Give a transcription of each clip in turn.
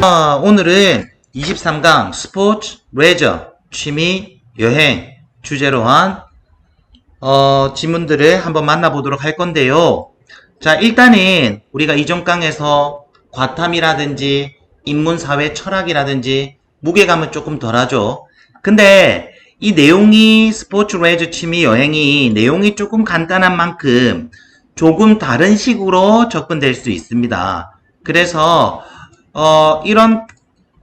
오늘은 23강 스포츠, 레저, 취미, 여행 주제로 한 지문들을 한번 만나보도록 할 건데요. 자, 일단은 우리가 이전 강에서 과탐이라든지 인문사회 철학이라든지 무게감은 조금 덜하죠. 근데 이 내용이 스포츠, 레저, 취미, 여행이 내용이 조금 간단한 만큼 조금 다른 식으로 접근될 수 있습니다. 그래서 이런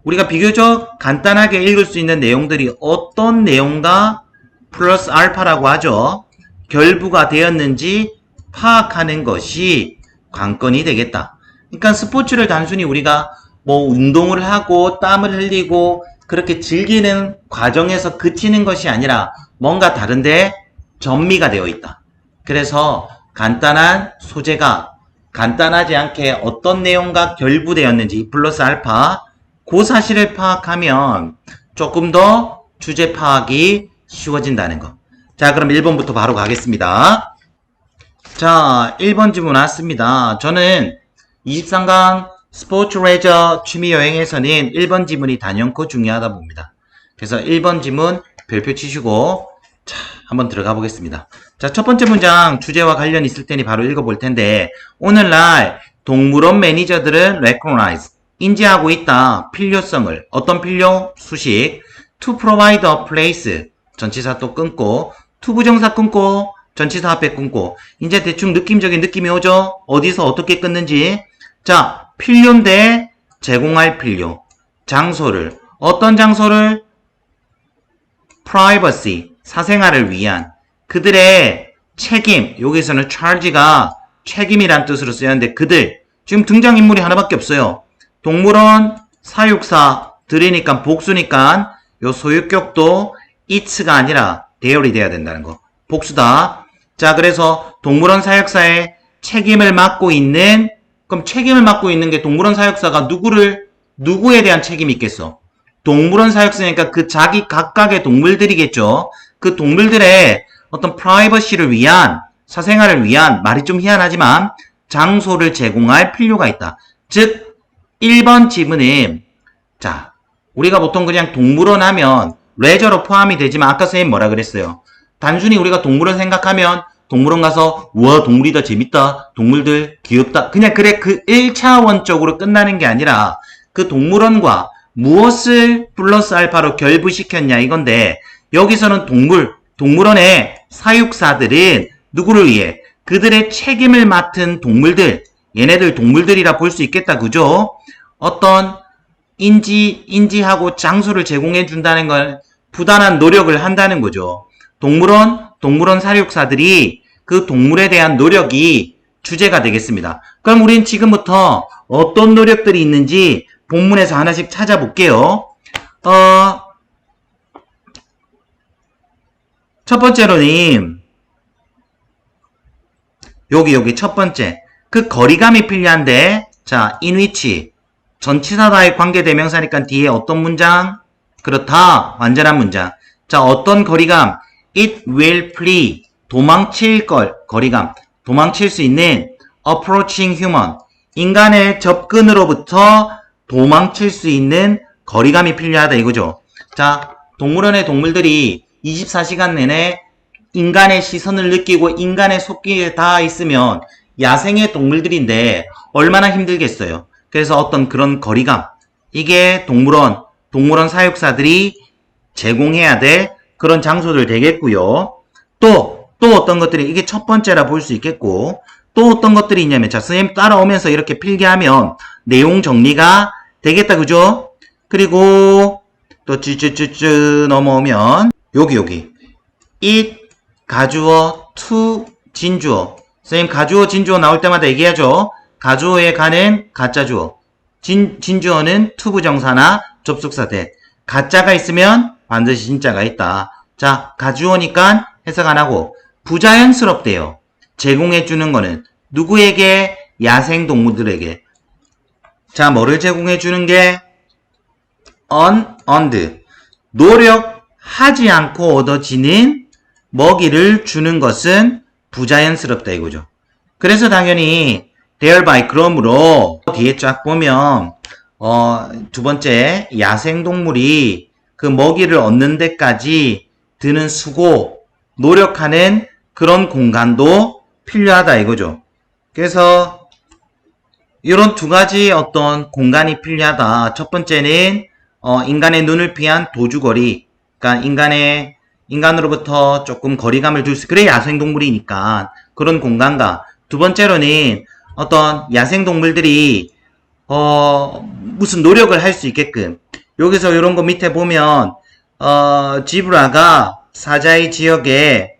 우리가 비교적 간단하게 읽을 수 있는 내용들이 어떤 내용과 플러스 알파라고 하죠. 결부가 되었는지 파악하는 것이 관건이 되겠다. 그러니까 스포츠를 단순히 우리가 뭐 운동을 하고 땀을 흘리고 그렇게 즐기는 과정에서 그치는 것이 아니라 뭔가 다른데 전미가 되어 있다. 그래서 간단한 소재가 간단하지 않게 어떤 내용과 결부되었는지 플러스 알파 그 사실을 파악하면 조금 더 주제 파악이 쉬워진다는 거. 자, 그럼 1번부터 바로 가겠습니다. 자, 1번 지문 왔습니다. 저는 23강 스포츠, 레저, 취미, 여행에서는 1번 지문이 단연코 중요하다 봅니다. 그래서 1번 지문 별표 치시고 자, 한번 들어가 보겠습니다. 자, 첫 번째 문장 주제와 관련이 있을 테니 바로 읽어볼 텐데, 오늘날 동물원 매니저들은 recognize, 인지하고 있다. 필요성을. 어떤 필요? 수식. to provide a place, 전치사 또 끊고, to 부정사 끊고, 전치사 앞에 끊고. 이제 대충 느낌적인 느낌이 오죠? 어디서 어떻게 끊는지. 자, 필요인데 제공할 필요. 장소를. 어떤 장소를? privacy, 사생활을 위한. 그들의 책임, 여기서는 charge가 책임이란 뜻으로 쓰였는데 그들, 지금 등장인물이 하나밖에 없어요. 동물원 사육사들이니까 복수니까 요 소유격도 it가 아니라 대열이 돼야 된다는 거. 복수다. 자, 그래서 동물원 사육사의 책임을 맡고 있는, 그럼 책임을 맡고 있는 게 동물원 사육사가 누구에 대한 책임이 있겠어? 동물원 사육사니까 그 자기 각각의 동물들이겠죠. 그 동물들의 어떤 프라이버시를 위한, 사생활을 위한, 말이 좀 희한하지만 장소를 제공할 필요가 있다. 즉 1번 지문은, 자, 우리가 보통 그냥 동물원 하면 레저로 포함이 되지만 아까 선생님 뭐라 그랬어요? 단순히 우리가 동물원 생각하면 동물원 가서 우와 동물이다 재밌다 동물들 귀엽다 그냥 그래 그 1차원적으로 끝나는 게 아니라 그 동물원과 무엇을 플러스 알파로 결부시켰냐 이건데, 여기서는 동물원의 사육사들은 누구를 위해? 그들의 책임을 맡은 동물들, 얘네들 동물들이라 볼 수 있겠다, 그죠? 어떤 인지하고 장소를 제공해 준다는 걸 부단한 노력을 한다는 거죠. 동물원 사육사들이 그 동물에 대한 노력이 주제가 되겠습니다. 그럼 우린 지금부터 어떤 노력들이 있는지 본문에서 하나씩 찾아볼게요. 첫 번째로는 여기 첫 번째 그 거리감이 필요한데, 자, in which 전치사다의 관계대명사니까 뒤에 어떤 문장? 그렇다, 완전한 문장. 자, 어떤 거리감? It will flee, 도망칠 거리감, 도망칠 수 있는 approaching human, 인간의 접근으로부터 도망칠 수 있는 거리감이 필요하다 이거죠. 자, 동물원의 동물들이 24시간 내내 인간의 시선을 느끼고 인간의 속기에 닿아 있으면 야생의 동물들인데 얼마나 힘들겠어요. 그래서 어떤 그런 거리감, 이게 동물원 사육사들이 제공해야 될 그런 장소들 되겠고요. 또 어떤 것들이, 이게 첫 번째라 볼 수 있겠고, 또 어떤 것들이 있냐면, 자, 선생님 따라오면서 이렇게 필기하면 내용 정리가 되겠다, 그죠? 그리고 또 쭈쭈쭈쭈 넘어오면 여기 it, 가주어, to, 진주어. 선생님 가주어, 진주어 나올 때마다 얘기하죠. 가주어에 가는 가짜주어, 진주어는 to 부정사나 접속사 대. 가짜가 있으면 반드시 진짜가 있다. 자, 가주어니까 해석 안 하고 부자연스럽대요. 제공해주는 거는 누구에게? 야생동물들에게. 자, 뭐를 제공해주는 게? unearned, 노력하지 않고 얻어지는 먹이를 주는 것은 부자연스럽다 이거죠. 그래서 당연히 thereby, 그러므로 뒤에 쫙 보면 두 번째, 야생동물이 그 먹이를 얻는 데까지 드는 수고, 노력하는 그런 공간도 필요하다 이거죠. 그래서 이런 두 가지 어떤 공간이 필요하다. 첫 번째는 인간의 눈을 피한 도주거리, 그러니까 인간으로부터 조금 거리감을 둘 수, 그래 야생동물이니까 그런 공간과, 두 번째로는 어떤 야생동물들이 무슨 노력을 할 수 있게끔, 여기서 이런 거 밑에 보면 지브라가 사자의 지역에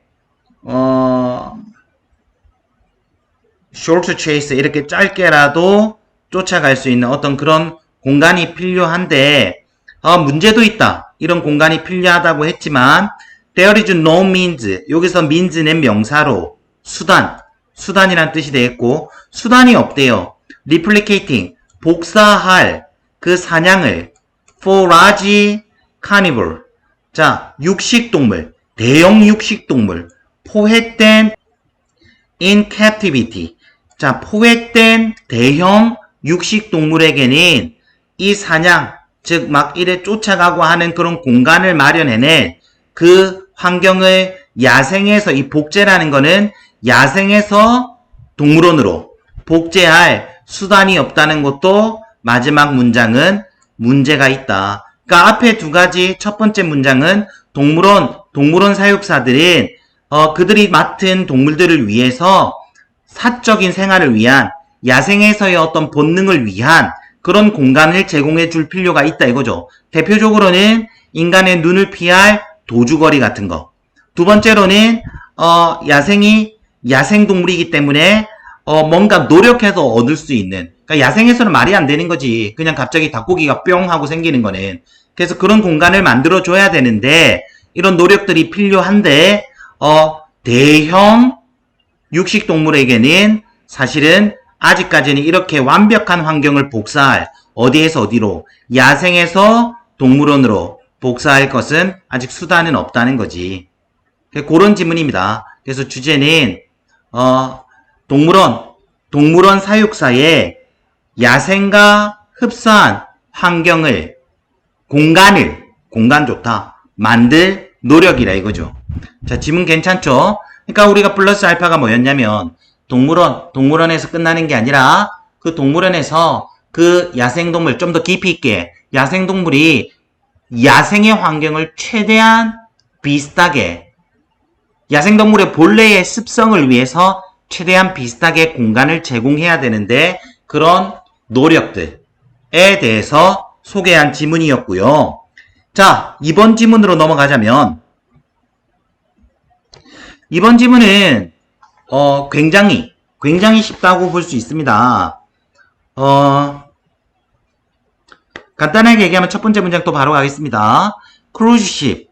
short chase 이렇게 짧게라도 쫓아갈 수 있는 어떤 그런 공간이 필요한데 문제도 있다. 이런 공간이 필요하다고 했지만 there is no means, 여기서 means는 명사로 수단이란 뜻이 되겠고, 수단이 없대요. replicating, 복사할 그 사냥을 for large carnivore, 자 육식동물, 대형 육식동물, 포획된 in captivity, 자 포획된 대형 육식동물에게는 이 사냥, 즉 막 이래 쫓아가고 하는 그런 공간을 마련해낸 그 환경을 야생에서, 이 복제라는 거는 야생에서 동물원으로 복제할 수단이 없다는 것도 마지막 문장은 문제가 있다. 그러니까 앞에 두 가지, 첫 번째 문장은 동물원 사육사들은 그들이 맡은 동물들을 위해서 사적인 생활을 위한, 야생에서의 어떤 본능을 위한 그런 공간을 제공해 줄 필요가 있다 이거죠. 대표적으로는 인간의 눈을 피할 도주거리 같은 거. 두 번째로는 야생동물이기 때문에 뭔가 노력해서 얻을 수 있는, 그러니까 야생에서는 말이 안 되는 거지. 그냥 갑자기 닭고기가 뿅 하고 생기는 거는. 그래서 그런 공간을 만들어 줘야 되는데 이런 노력들이 필요한데 대형 육식동물에게는 사실은 아직까지는 이렇게 완벽한 환경을 복사할, 어디에서 어디로, 야생에서 동물원으로 복사할 것은 아직 수단은 없다는 거지. 그런 지문입니다. 그래서 주제는 동물원 사육사의 야생과 흡사한 환경을, 공간 좋다, 만들 노력이라 이거죠. 자, 지문 괜찮죠? 그러니까 우리가 플러스 알파가 뭐였냐면, 동물원에서 끝나는 게 아니라 그 동물원에서 그 야생동물, 좀 더 깊이 있게 야생동물이 야생의 환경을 최대한 비슷하게, 야생동물의 본래의 습성을 위해서 최대한 비슷하게 공간을 제공해야 되는데 그런 노력들에 대해서 소개한 지문이었고요. 자, 이번 지문으로 넘어가자면, 이번 지문은 굉장히 쉽다고 볼 수 있습니다. 간단하게 얘기하면 첫 번째 문장 또 바로 가겠습니다. 크루즈십은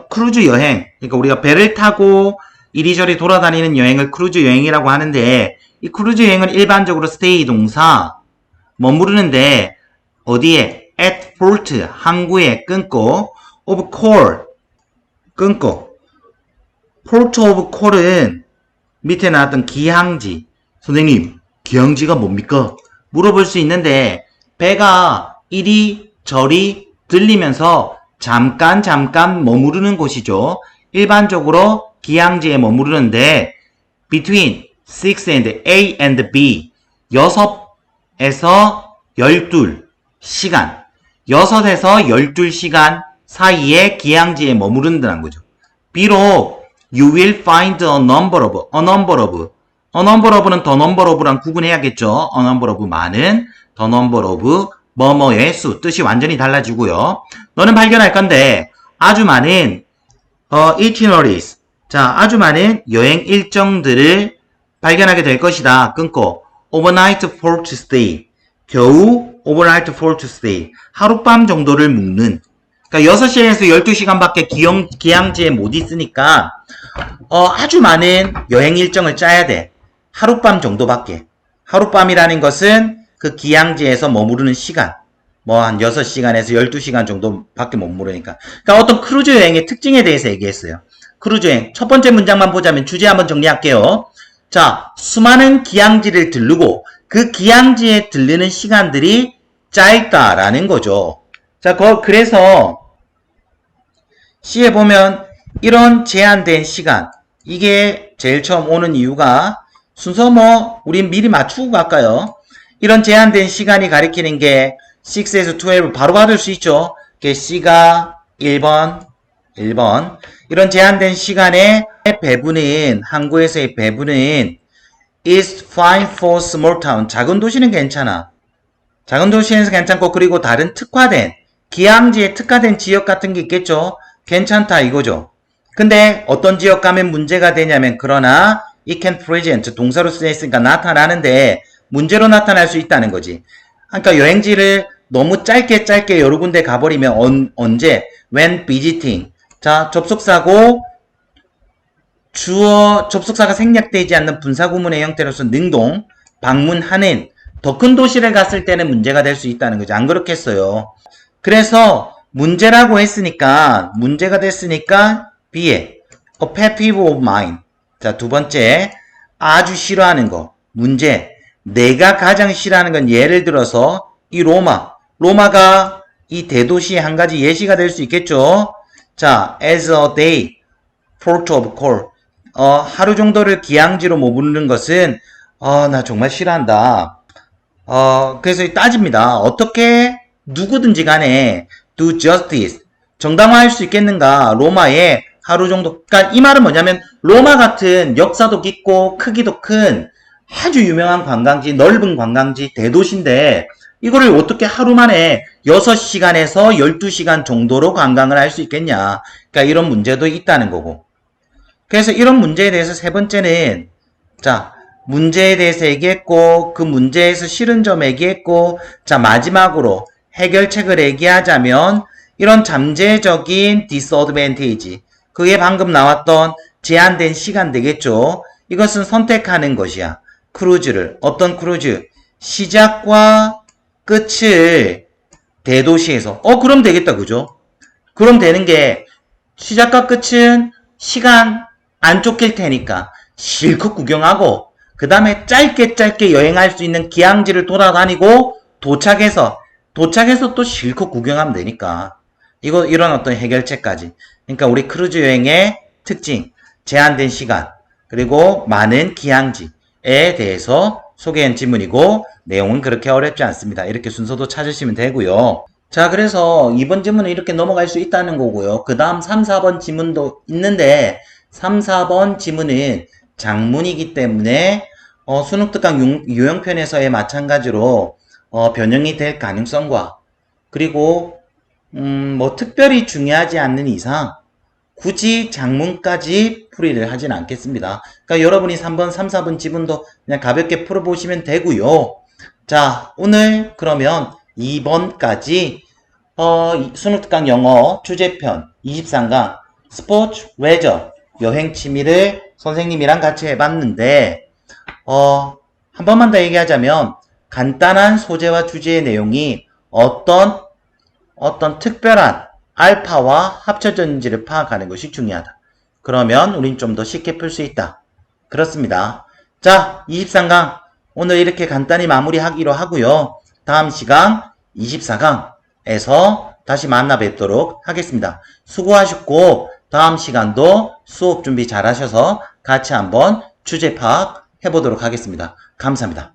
크루즈 여행, 그러니까 우리가 배를 타고 이리저리 돌아다니는 여행을 크루즈 여행이라고 하는데, 이 크루즈 여행은 일반적으로 stay 동사 머무르는데 어디에? at port, 항구에 끊고, of call, 끊고, port of call은 밑에 나왔던 기항지. 선생님, 기항지가 뭡니까? 물어볼 수 있는데, 배가 이리저리 들리면서 잠깐 머무르는 곳이죠. 일반적으로 기항지에 머무르는데 between 6 and A and B, 6에서 12시간, 6에서 12시간 사이에 기항지에 머무른다는 거죠. 비록 you will find a number of, a number of는 the number of랑 구분해야겠죠. a number of 많은, the number of 뭐뭐의 수, 뜻이 완전히 달라지고요. 너는 발견할 건데 아주 많은 itineraries, 자 아주 많은 여행 일정들을 발견하게 될 것이다. 끊고 overnight port stay, 겨우 overnight port stay, 하룻밤 정도를 묵는, 그러니까 6시간에서 12시간밖에 기항지에 못 있으니까 아주 많은 여행 일정을 짜야 돼. 하룻밤 정도밖에. 하룻밤이라는 것은 그 기항지에서 머무르는 시간, 뭐 한 6시간에서 12시간 정도밖에 못 머무르니까. 그러니까 어떤 크루즈 여행의 특징에 대해서 얘기했어요. 크루즈 여행 첫 번째 문장만 보자면 주제 한번 정리할게요. 자, 수많은 기항지를 들르고 그 기항지에 들르는 시간들이 짧다라는 거죠. 자, 그래서 C에 보면 이런 제한된 시간, 이게 제일 처음 오는 이유가 순서 우린 미리 맞추고 갈까요? 이런 제한된 시간이 가리키는 게 6에서 12 바로 받을 수 있죠. C가 1번. 이런 제한된 시간의 배분은, 항구에서의 배분은 is fine for small town. 작은 도시는 괜찮아. 작은 도시에서 괜찮고, 그리고 다른 특화된, 기항지에 특화된 지역 같은 게 있겠죠. 괜찮다 이거죠. 근데 어떤 지역 가면 문제가 되냐면, 그러나 it can present, 동사로 쓰여있으니까 나타나는데 문제로 나타날 수 있다는 거지. 그러니까 여행지를 너무 짧게 여러 군데 가버리면 언제? when visiting. 자, 접속사고 주어 접속사가 생략되지 않는 분사구문의 형태로서 능동, 방문하는 더 큰 도시를 갔을 때는 문제가 될 수 있다는 거죠. 안 그렇겠어요. 그래서 문제라고 했으니까 문제가 됐으니까 B에 a pet peeve of mine. 자, 두 번째 아주 싫어하는 거. 문제. 내가 가장 싫어하는 건 예를 들어서 이 로마가 이 대도시의 한 가지 예시가 될 수 있겠죠. 자, as a day port of call. 하루 정도를 기항지로 머무르는 것은 나 정말 싫어한다. 그래서 따집니다. 어떻게 누구든지 간에 do justice. 정당화할 수 있겠는가? 로마에 하루 정도. 그러니까 이 말은 뭐냐면 로마 같은 역사도 깊고 크기도 큰 아주 유명한 관광지, 넓은 관광지, 대도시인데 이거를 어떻게 하루 만에 6시간에서 12시간 정도로 관광을 할 수 있겠냐. 그러니까 이런 문제도 있다는 거고. 그래서 이런 문제에 대해서 세 번째는 자, 문제에 대해서 얘기했고 그 문제에서 싫은 점 얘기했고 자, 마지막으로 해결책을 얘기하자면 이런 잠재적인 disadvantage, 그게 방금 나왔던 제한된 시간 되겠죠. 이것은 선택하는 것이야. 크루즈를. 어떤 크루즈? 시작과 끝을 대도시에서. 그럼 되겠다. 그죠? 그럼 되는 게 시작과 끝은 시간 안 쫓길 테니까 실컷 구경하고 그 다음에 짧게 여행할 수 있는 기항지를 돌아다니고 도착해서 또 실컷 구경하면 되니까 이런 어떤 해결책까지. 그러니까 우리 크루즈 여행의 특징, 제한된 시간, 그리고 많은 기항지에 대해서 소개한 지문이고 내용은 그렇게 어렵지 않습니다. 이렇게 순서도 찾으시면 되고요. 자, 그래서 이번 지문은 이렇게 넘어갈 수 있다는 거고요. 그 다음 3, 4번 지문도 있는데 3, 4번 지문은 장문이기 때문에 수능특강 유형편에서의 마찬가지로 변형이 될 가능성과 그리고 특별히 중요하지 않는 이상 굳이 장문까지 풀이를 하진 않겠습니다. 그러니까 여러분이 3번, 3, 4번 지문도 그냥 가볍게 풀어보시면 되고요. 자, 오늘 그러면 2번까지 수능특강 영어 주제편 23강 스포츠, 레저, 여행 취미를 선생님이랑 같이 해봤는데 한 번만 더 얘기하자면 간단한 소재와 주제의 내용이 어떤 특별한 알파와 합쳐졌는지를 파악하는 것이 중요하다. 그러면 우린 좀 더 쉽게 풀 수 있다. 그렇습니다. 자, 23강 오늘 이렇게 간단히 마무리하기로 하고요. 다음 시간 24강에서 다시 만나 뵙도록 하겠습니다. 수고하셨고 다음 시간도 수업 준비 잘 하셔서 같이 한번 주제 파악 해보도록 하겠습니다. 감사합니다.